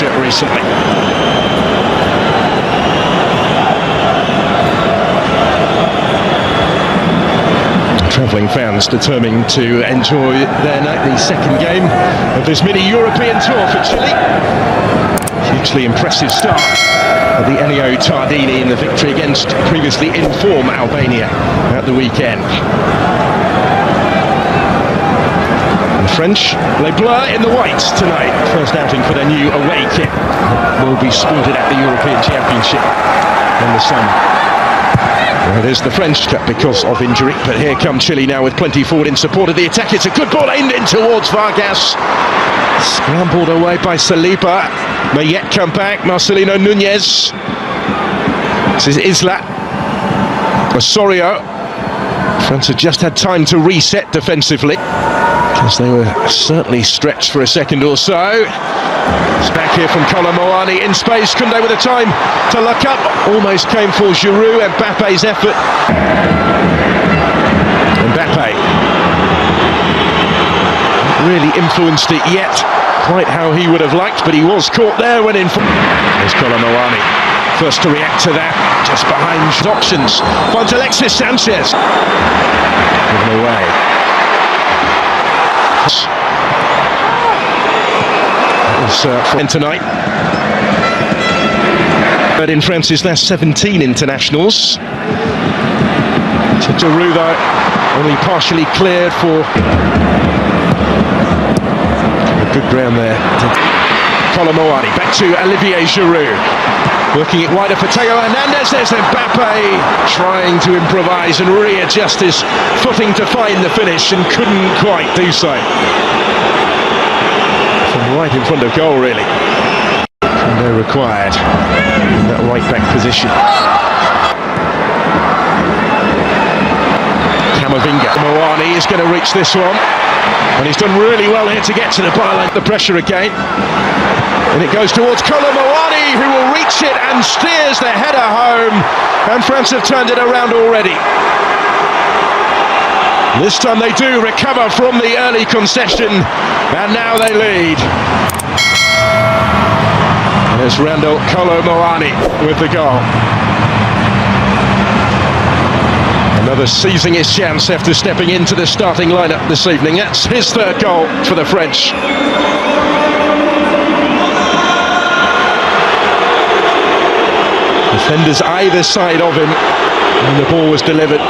shirt recently. Travelling fans determined to enjoy the second game of this mini-European tour for Chile. Hugely impressive start of the Elio Tardini in the victory against previously in form Albania at the weekend. The French, they blur in the whites tonight. First outing for their new away kit will be sported at the European Championship in the summer. Well, it is the French Cup because of injury, but here come Chile now with plenty forward in support of the attack. It's a good ball aimed in towards Vargas. Scrambled away by Saliba. May yet come back. Marcelino Nunez. This is Isla. Osorio. France have just had time to reset defensively, because they were certainly stretched for a second or so. It's back here from Kolomoani in space. Koundé with the time to look up. Almost came for Giroud. Mbappe's effort. Mbappé really influenced it yet quite how he would have liked, but he was caught there when in. There's Kolomoani, first to react to that, just behind options. Finds Alexis Sanchez. Given away. And tonight, but in France's last 17 internationals. To Giroud though, only partially cleared for a good ground there. Kolomoani back to Olivier Giroud, working it wider for Theo Hernandez. There's Mbappé trying to improvise and readjust his footing to find the finish and couldn't quite do so. Right in front of goal, really. No required in that right back position. Camavinga. Moani is going to reach this one, and he's done really well here to get to the byline. The pressure again, and it goes towards Kolomoani, who will reach it and steers the header home, and France have turned it around already. This time they do recover from the early concession, and now they lead. There's Randall Kolomoani with the goal. Another seizing his chance after stepping into the starting lineup this evening. That's his third goal for the French. Defenders either side of him, and the ball was delivered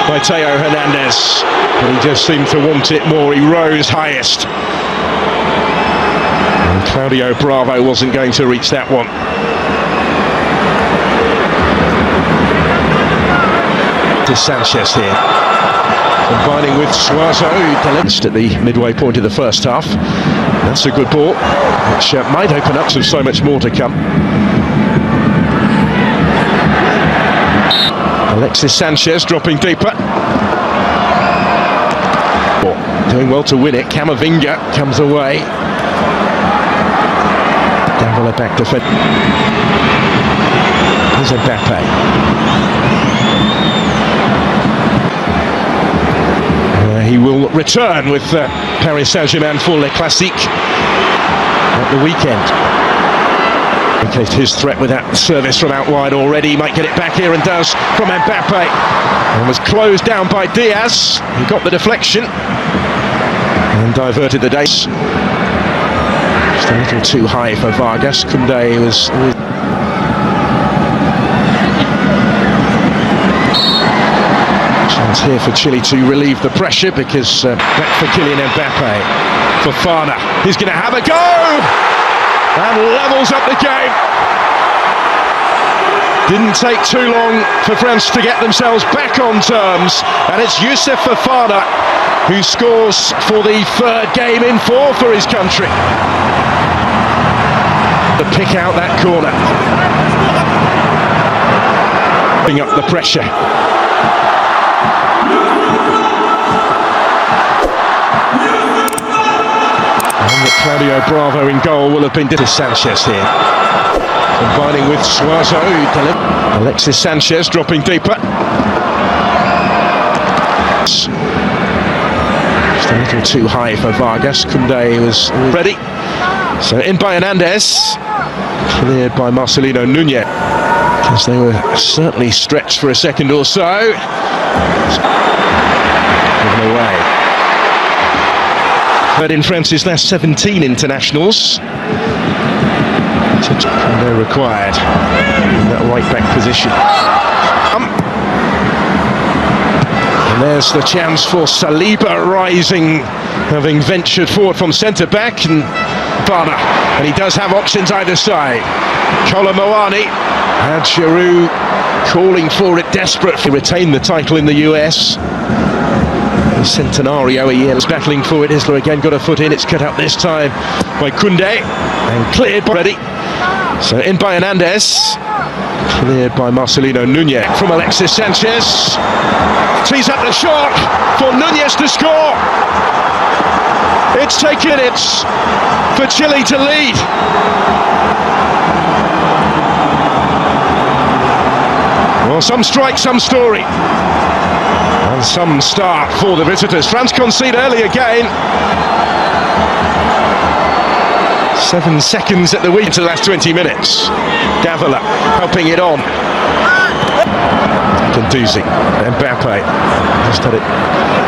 by Theo Hernandez, but he just seemed to want it more. He rose highest, and Claudio Bravo wasn't going to reach that one. To Sanchez here, combining with Suazo, who at the midway point of the first half. That's a good ball, which might open up to so much more to come. Alexis Sanchez dropping deeper. Doing well to win it. Camavinga comes away. Down the back defense. Here's Mbappé. He will return with Paris Saint-Germain for Le Classique at the weekend. Indicated his threat with that service from out wide already. He might get it back here, and does, from Mbappé. And was closed down by Diaz. He got the deflection and diverted the days. Just a little too high for Vargas. Koundé was... Chance here for Chile to relieve the pressure, because back for Kylian Mbappé. Fofana, he's going to have a go! And levels up the game. Didn't take too long for France to get themselves back on terms, and it's Youssouf Fofana who scores for the third game in four for his country. To pick out that corner, putting up the pressure. Claudio Bravo in goal will have been Sanchez here, combining with Suazo. Alexis Sanchez dropping deeper. Just a little too high for Vargas. Koundé was ready. So in by Hernandez. Cleared by Marcelino Nunez, because they were certainly stretched for a second or so. Given away. But in France's last 17 internationals, no required in that right back position. And there's the chance for Saliba rising, having ventured forward from centre back, and Bana, and he does have options either side. Kolomoani and Giroud calling for it, desperate to retain the title in the US. The Centenario a year was battling for it. Isla again got a foot in. It's cut out this time by Koundé and cleared already. So in by Hernandez, cleared by Marcelino Nunez from Alexis Sanchez. Tees up the shot for Nunez to score. It's taken minutes for Chile to lead. Well, some strike, some story. And some start for the visitors. France concede early again. 7 seconds at the week into the last 20 minutes. Davila helping it on. Gunduzi, Mbappé just had it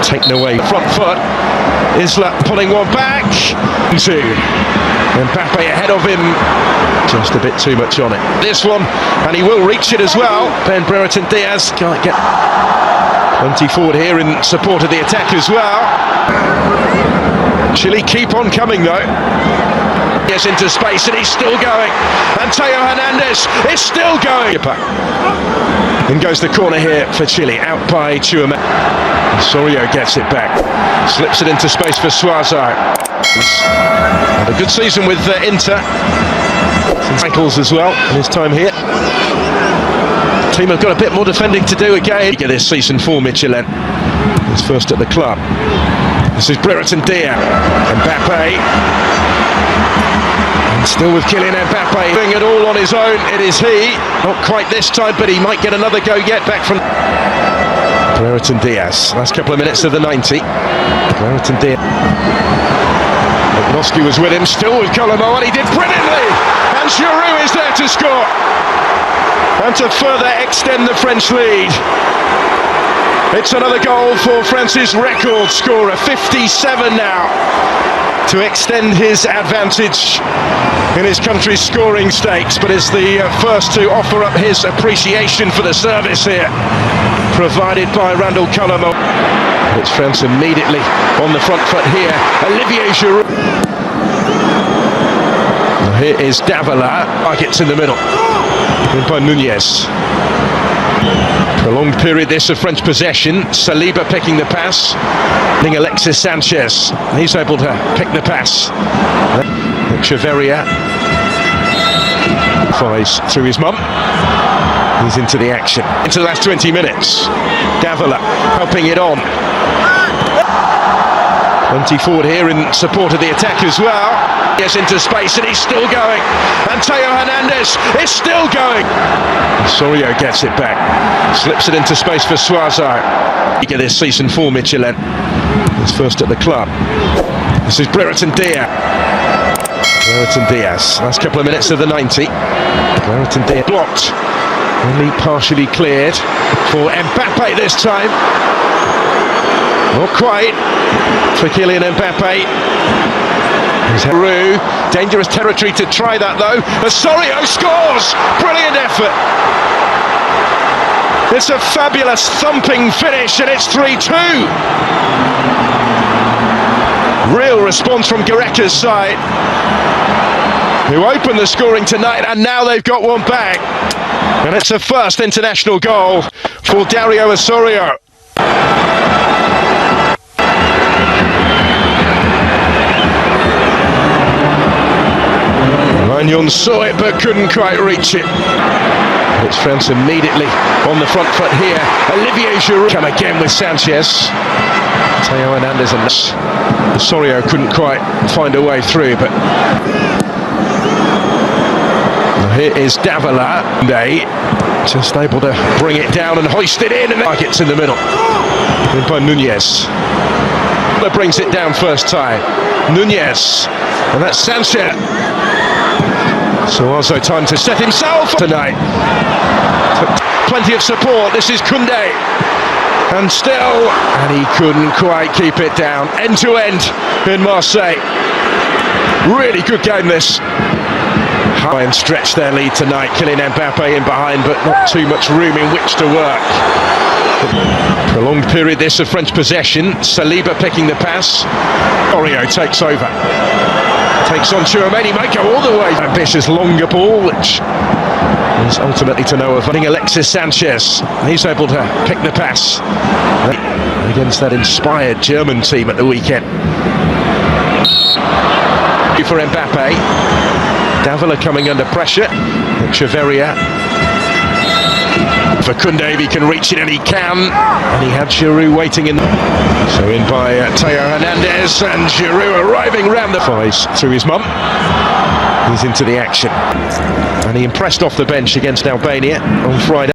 taken away. Front foot. Isla pulling one back. Two. Mbappé ahead of him. Just a bit too much on it. This one, and he will reach it as well. Ben Brereton Diaz can't get plenty forward here in support of the attack as well. Chile keep on coming though. Yes, into space, and he's still going. And Theo Hernandez is still going. In goes the corner here for Chile, out by Chouameni. Osorio gets it back, slips it into space for Suazo. He's had a good season with Inter. Some titles as well in his time here. The team have got a bit more defending to do again this season for Michelin. He's first at the club. This is Brereton Diaz. Mbappé. And still with Kylian Mbappé doing it all on his own. It is he. Not quite this time, but he might get another go yet back from Brereton Diaz. Last couple of minutes of the 90. Brereton Diaz. Lewandowski was with him, still with Kolomo, and he did brilliantly. And Giroud is there to score. And to further extend the French lead. It's another goal for France's record scorer, 57 now, to extend his advantage in his country's scoring stakes, but is the first to offer up his appreciation for the service here, provided by Randall Kolomo. It's France immediately on the front foot here. Olivier Giroud. Here is Davila. It's in the middle. In by Nunez. Prolonged period this of French possession. Saliba picking the pass. Alexis Sanchez. He's able to pick the pass. Echeverria flies through his mum. He's into the action. Into the last 20 minutes. Davila helping it on. Plenty forward here in support of the attack as well. Yes, into space, and he's still going. And Theo Hernandez is still going. Osorio gets it back. Slips it into space for Suazo. This season for Michelin. He's first at the club. This is Brereton Diaz. Brereton Diaz. Last couple of minutes of the 90. Brereton Diaz blocked. Only partially cleared for Mbappé this time. Not quite for Kylian Mbappé. Giroud, dangerous territory to try that though. Osorio scores! Brilliant effort. It's a fabulous thumping finish, and it's 3-2. Real response from Gareca's side, who opened the scoring tonight, and now they've got one back. And it's a first international goal for Dario Osorio. Magnon saw it but couldn't quite reach it. It's France immediately on the front foot here. Olivier Giroud come again with Sanchez. Theo Hernandez and Osorio couldn't quite find a way through, but here is Davila. They just able to bring it down and hoist it in, and it's in the middle. In by Nunez. That brings it down first time. Nunez, and that's Sanchez. So also time to set himself tonight. Plenty of support. This is Koundé. And still, and he couldn't quite keep it down. End to end in Marseille. Really good game this. High and stretch their lead tonight. Kylian Mbappé in behind, but not too much room in which to work. Prolonged period this of French possession. Saliba picking the pass. Oreo takes over. Takes on Tchouaméni, might go all the way. Ambitious longer ball, which is ultimately to no avail. Alexis Sanchez, he's able to pick the pass against that inspired German team at the weekend. For Mbappé, Davila coming under pressure. Echeverria for Koundé, he can reach it and he can. And he had Giroud waiting in. So in by Theo Hernandez, and Giroud arriving round the fives through his mum. He's into the action. And he impressed off the bench against Albania on Friday.